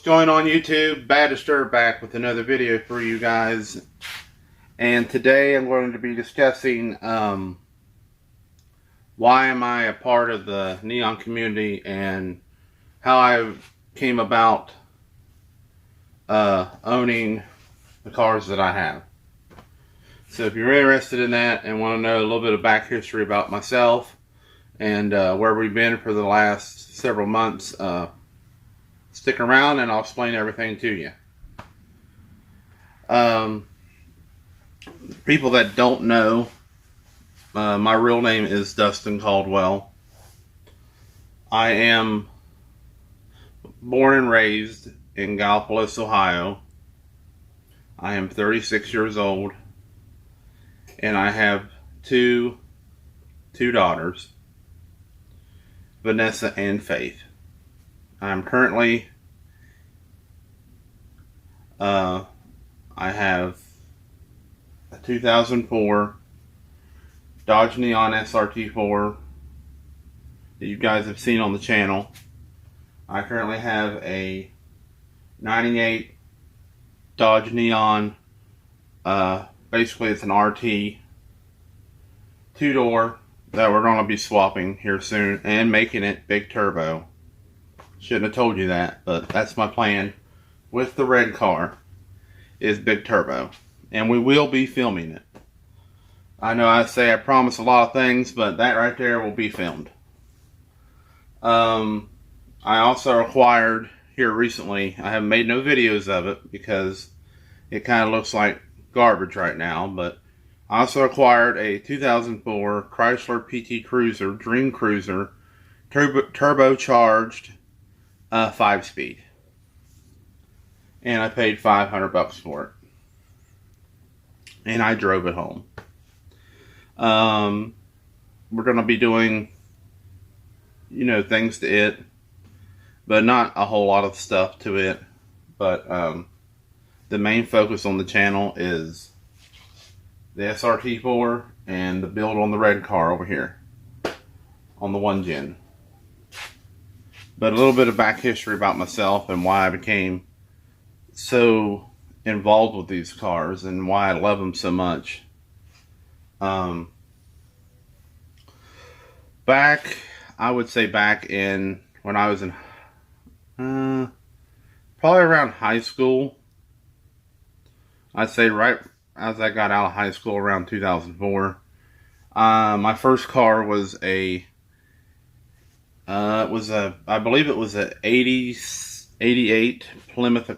What's going on YouTube? Bad Disturb back with another video for you guys. And today I'm going to be discussing why am I a part of the Neon community and how I came about owning the cars that I have. So if you're interested in that and want to know a little bit of back history about myself and where we've been for the last several months, stick around and I'll explain everything to you. People that don't know, my real name is Dustin Caldwell. I am born and raised in Gallipolis, Ohio. I am 36 years old, and I have two daughters, Vanessa and Faith. I'm currently, I have a 2004 Dodge Neon SRT4 that you guys have seen on the channel. I currently have a 98 Dodge Neon, basically it's an RT, two-door that we're going to be swapping here soon and making it big turbo. Shouldn't have told you that, but that's my plan with the red car, is big turbo. And we will be filming it. I know I say I promise a lot of things, but that right there will be filmed. I also acquired here recently, I have made no videos of it because it kind of looks like garbage right now, but I also acquired a 2004 Chrysler PT Cruiser, Dream Cruiser, turbocharged 5-speed. And I paid $500 for it. And I drove it home. We're going to be doing, things to it, but not a whole lot of stuff to it. But the main focus on the channel is the SRT4 and the build on the red car over here on the 1-gen. But a little bit of back history about myself and why I became so involved with these cars and why I love them so much. I would say back in when I was in probably around high school. I'd say right as I got out of high school around 2004. My first car was I believe it was a 88 Plymouth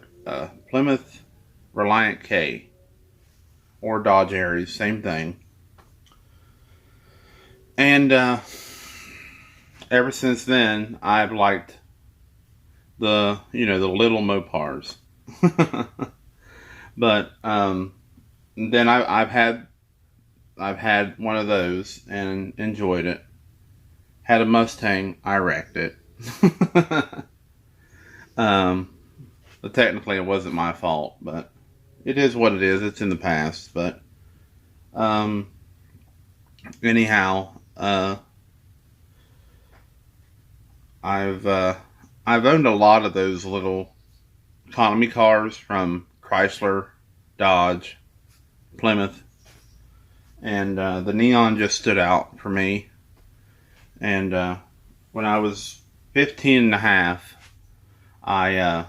Reliant K or Dodge Aries, same thing. And ever since then, I've liked the little Mopars. But then I've had one of those and enjoyed it. Had a Mustang, I wrecked it. But technically it wasn't my fault, but it is what it is. It's in the past. But anyhow, I've owned a lot of those little economy cars from Chrysler, Dodge, Plymouth, and the Neon just stood out for me. And when I was 15 and a half, I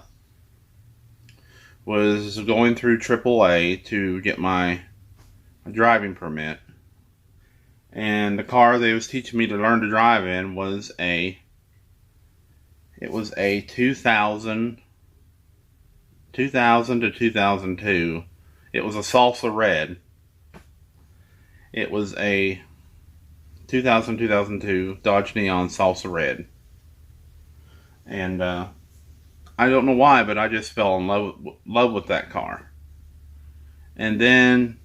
was going through AAA to get my driving permit. And the car they was teaching me to learn to drive in was a 2000 to 2002. It was a Salsa Red. It was a 2002 Dodge Neon Salsa Red. And I don't know why, but I just fell in love with that car. And then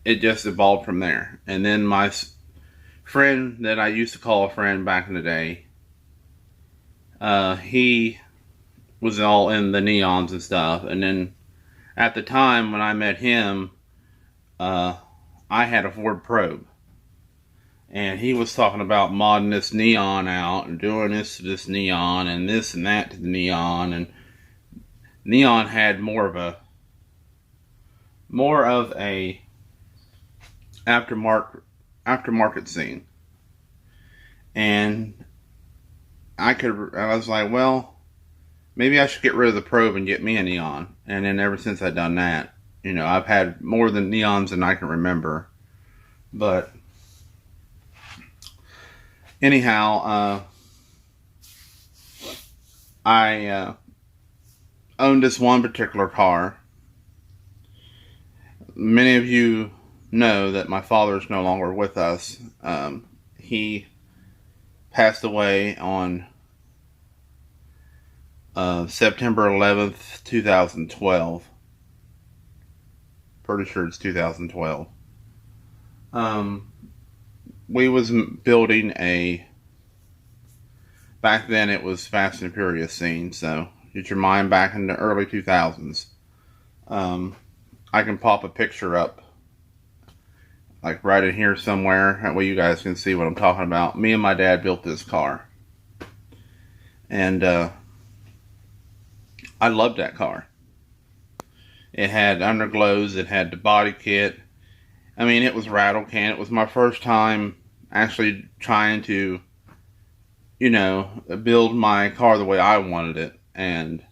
it just evolved from there. And then my friend that I used to call a friend back in the day, he was all in the Neons and stuff. And then at the time when I met him, I had a Ford Probe. and he was talking about modding this neon out and doing this to this neon and this and that to the neon, and neon had more of a aftermarket scene. And I was like, well, maybe I should get rid of the probe and get me a neon. And then ever since I've done that, I've had more than neons than I can remember. But anyhow, I owned this one particular car. Many of you know that my father is no longer with us. He passed away on September 11th, 2012. Pretty sure it's 2012. We was building back then it was Fast and Furious scene, so get your mind back in the early 2000s. I can pop a picture up, like right in here somewhere, that way you guys can see what I'm talking about. Me and my dad built this car. And I loved that car. It had underglows, it had the body kit. I mean, it was rattle can. It was my first time actually trying to, build my car the way I wanted it. And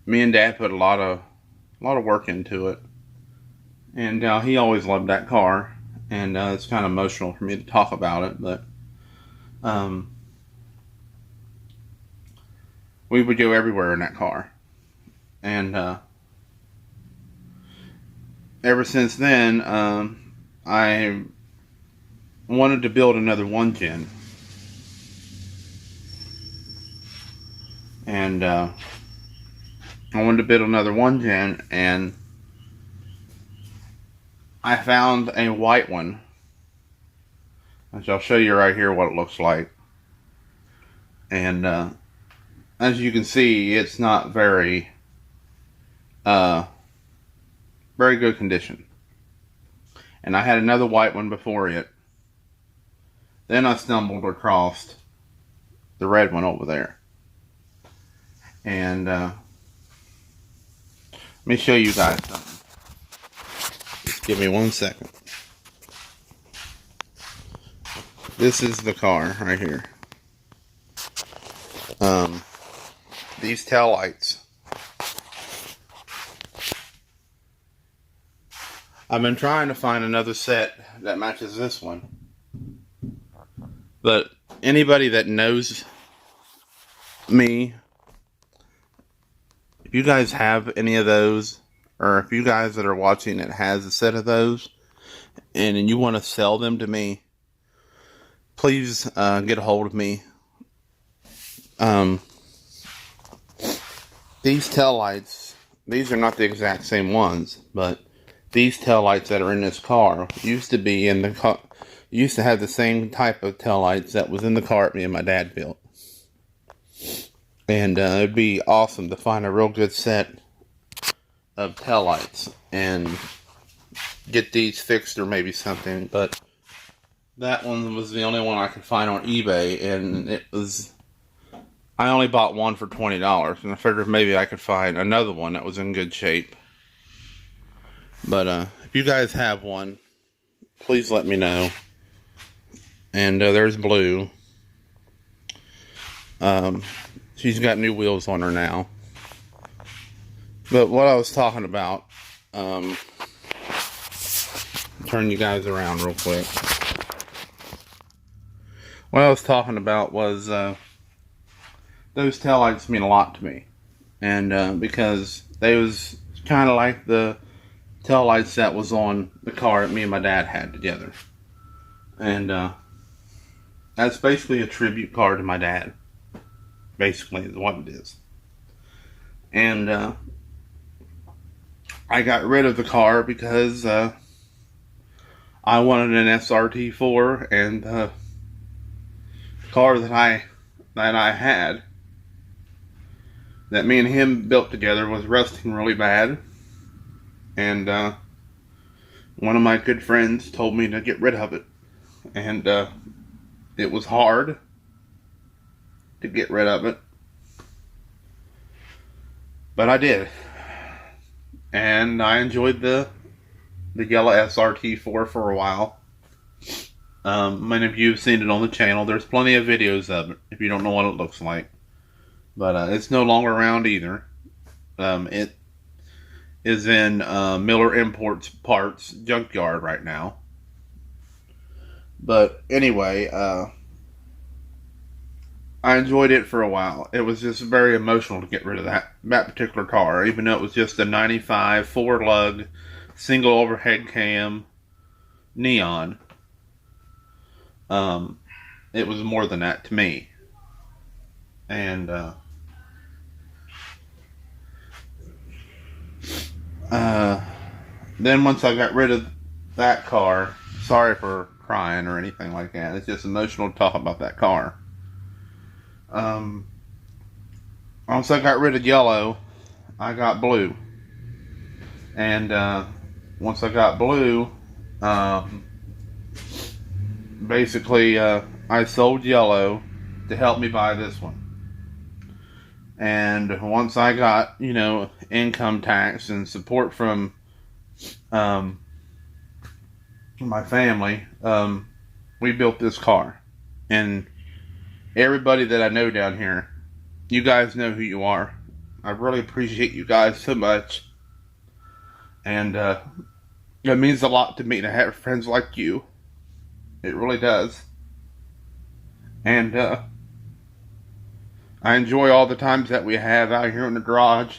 me and Dad put a lot of work into it. And he always loved that car. And it's kind of emotional for me to talk about it, but we would go everywhere in that car. And ever since then, I wanted to build another 1-gen. And I wanted to build another 1-gen, and I found a white one, which I'll show you right here what it looks like. And as you can see, it's not very good condition. And I had another white one before it. Then I stumbled across the red one over there. And let me show you guys something. Just give me 1 second. This is the car right here. These tail lights. I've been trying to find another set that matches this one. But anybody that knows me, if you guys have any of those, or if you guys that are watching it has a set of those, and you want to sell them to me, please get a hold of me. These tail lights, these are not the exact same ones, but these tail lights that are in this car used to be in the car. Used to have the same type of tail lights that was in the car me and my dad built. And it'd be awesome to find a real good set of tail lights and get these fixed or maybe something. But that one was the only one I could find on eBay, and I only bought one for $20, and I figured maybe I could find another one that was in good shape. But if you guys have one, please let me know. And there's Blue. She's got new wheels on her now. But what I was talking about, turn you guys around real quick. What I was talking about was those taillights mean a lot to me. And because they was kind of like the taillights that was on the car that me and my dad had together. And that's basically a tribute car to my dad. Basically is what it is. And I got rid of the car because I wanted an SRT4, and the car that I had, that me and him built together, was rusting really bad. And one of my good friends told me to get rid of it. And it was hard to get rid of it. But I did. And I enjoyed the yellow SRT4 for a while. Many of you have seen it on the channel. There's plenty of videos of it if you don't know what it looks like. But it's no longer around either. It is in Miller Imports Parts junkyard right now. But anyway, I enjoyed it for a while. It was just very emotional to get rid of that particular car, even though it was just a 95 4-lug single overhead cam neon. It was more than that to me. And then once I got rid of that car, sorry for crying or anything like that. It's just emotional to talk about that car. Once I got rid of yellow, I got blue. And once I got blue, basically I sold yellow to help me buy this one. And once I got, income tax and support from my family, we built this car. And everybody that I know down here, you guys know who you are. I really appreciate you guys so much. And it means a lot to me to have friends like you. It really does. And I enjoy all the times that we have out here in the garage.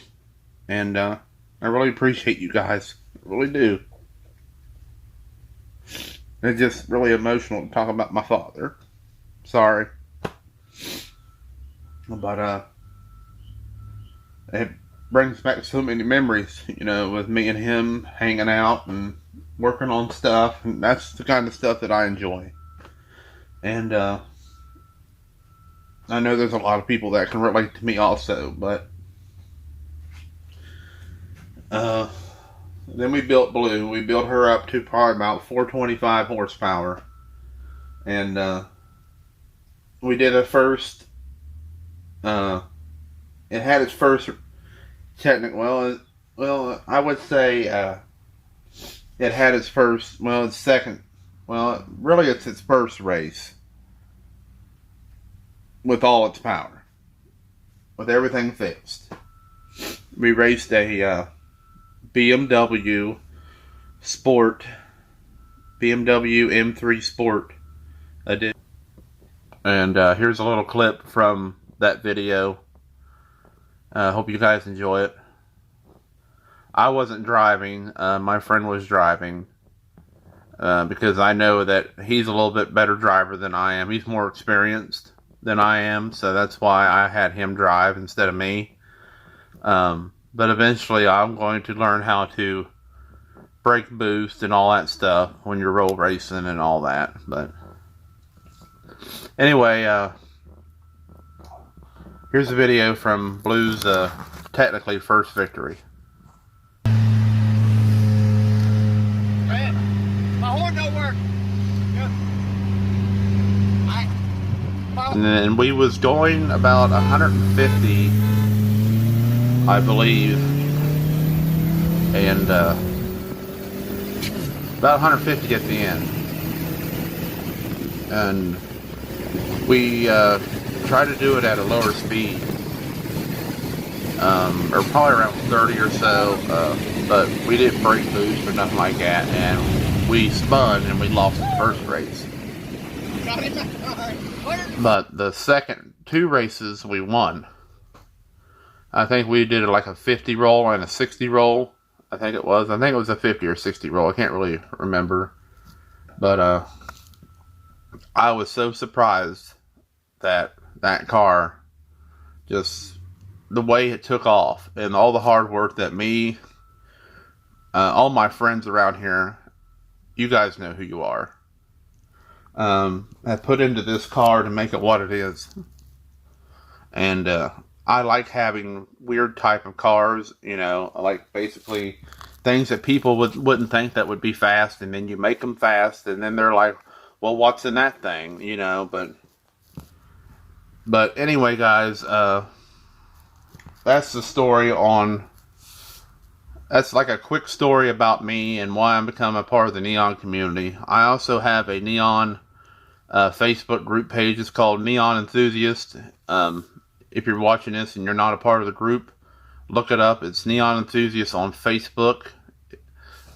And I really appreciate you guys. I really do. It's just really emotional to talk about my father. Sorry. But it brings back so many memories, with me and him hanging out and working on stuff. And that's the kind of stuff that I enjoy. And I know there's a lot of people that can relate to me also, but then we built Blue. We built her up to probably about 425 horsepower. And we did a first, it had its first technical, I would say it had its first, its second, really it's its first race with all its power, with everything fixed. We raced a BMW M3 Sport edition. And here's a little clip from that video. Hope you guys enjoy it. I wasn't driving. My friend was driving. Because I know that he's a little bit better driver than I am. He's more experienced than I am. So that's why I had him drive instead of me. But eventually I'm going to learn how to brake boost and all that stuff when you're roll racing and all that. But anyway, here's a video from Blue's technically first victory. My horn don't work. And then we was going about 150, I believe, and about 150 at the end. And we tried to do it at a lower speed, or probably around 30 or so, but we didn't brake boost or nothing like that, and we spun and we lost the first race. But the second two races we won. I think we did like a 50 roll and a 60 roll. I think it was a 50 or 60 roll. I can't really remember. But I was so surprised that car, just the way it took off and all the hard work that me, all my friends around here, you guys know who you are, have put into this car to make it what it is. And I like having weird type of cars, I like basically things that people wouldn't think that would be fast, and then you make them fast, and then they're like, well, what's in that thing, you know? But anyway, guys, that's the story on. That's like a quick story about me and why I'm becoming a part of the Neon community. I also have a Neon Facebook group page. It's called Neon Enthusiast. If you're watching this and you're not a part of the group, look it up. It's Neon Enthusiast on Facebook.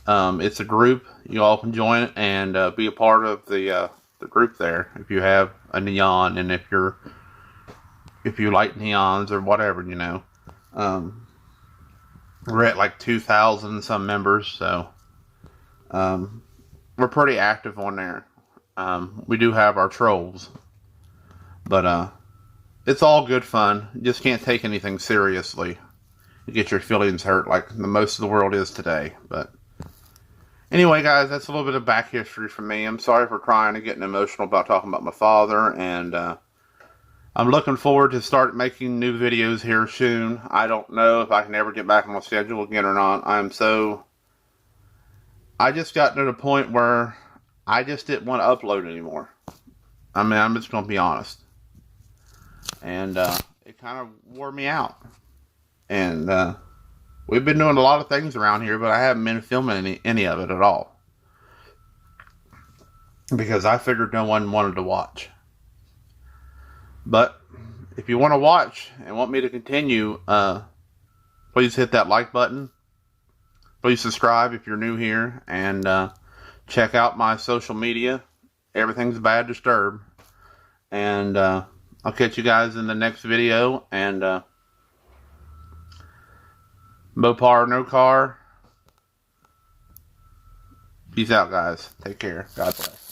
It's a group. You all can join it and be a part of the group there if you have a neon, and if you like neons or whatever, you know. We're at like 2,000 some members, so we're pretty active on there. We do have our trolls, but it's all good fun. You just can't take anything seriously. You get your feelings hurt like the most of the world is today. But anyway, guys, that's a little bit of back history from me. I'm sorry for crying and getting emotional about talking about my father, and I'm looking forward to start making new videos here soon. I don't know if I can ever get back on my schedule again or not. I just got to the point where I just didn't want to upload anymore. I mean, I'm just going to be honest. And it kind of wore me out. And we've been doing a lot of things around here, but I haven't been filming any of it at all. Because I figured no one wanted to watch. But if you want to watch and want me to continue, please hit that like button. Please subscribe if you're new here. And check out my social media. Everything's Bad Disturb. And I'll catch you guys in the next video. And Mopar, no car. Peace out, guys. Take care. God bless.